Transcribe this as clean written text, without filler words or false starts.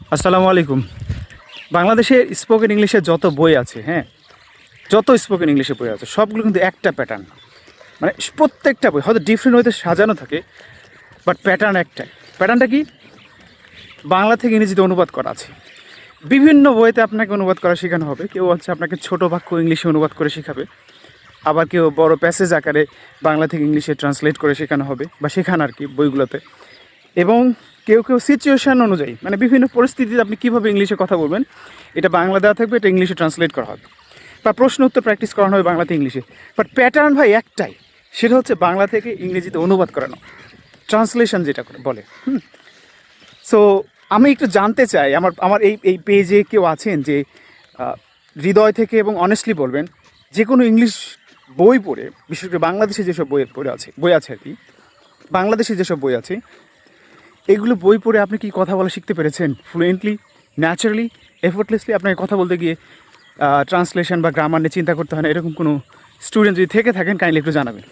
আসসালামু আলাইকুম। বাংলাদেশে স্পোকেন ইংলিশে যত বই আছে, হ্যাঁ, যত স্পোকেন ইংলিশে বই আছে সবগুলো কিন্তু একটা প্যাটার্ন। মানে প্রত্যেকটা বই হয়তো ডিফারেন্ট ওয়েতে সাজানো থাকে, বাট প্যাটার্ন একটাই। প্যাটার্নটা কি? বাংলা থেকে ইংরেজিতে অনুবাদ করা আছে। বিভিন্ন বইতে আপনাকে অনুবাদ করা শেখানো হবে। কেউ হচ্ছে আপনাকে ছোট বাক্য ইংলিশে অনুবাদ করে শেখাবে, আবার কেউ বড় প্যাসেজ আকারে বাংলা থেকে ইংলিশে ট্রান্সলেট করে শেখানো হবে বা শেখান আর কি বইগুলোতে। এবং কেউ কেউ সিচুয়েশান অনুযায়ী, মানে বিভিন্ন পরিস্থিতিতে আপনি কীভাবে ইংলিশে কথা বলবেন, এটা বাংলা দেওয়া থাকবে, এটা ইংলিশে ট্রান্সলেট করা হবে, বা প্রশ্ন উত্তর প্র্যাকটিস করানো হবে বাংলাতে ইংলিশে। বাট প্যাটার্ন ভাই একটাই, সেটা হচ্ছে বাংলা থেকে ইংরেজিতে অনুবাদ করানো, ট্রান্সলেশন যেটা করে বলে। সো আমি একটু জানতে চাই, আমার আমার এই এই পেজে কেউ আছেন যে হৃদয় থেকে এবং অনেস্টলি বলবেন, যে কোনো ইংলিশ বই পড়ে, বিশেষ করে বাংলাদেশে যেসব বই আছে আর কি, বাংলাদেশে যেসব বই আছে, এগুলো বই পড়ে আপনি কি কথা বলা শিখতে পেরেছেন ফ্লুয়েন্টলি, ন্যাচারালি, এফোর্টলেসলি? আপনাকে কথা বলতে গিয়ে ট্রান্সলেশন বা গ্রামার নিয়ে চিন্তা করতে হয় না, এরকম কোনো স্টুডেন্ট যদি থেকে থাকেন কাইন্ডলি একটু জানাবেন।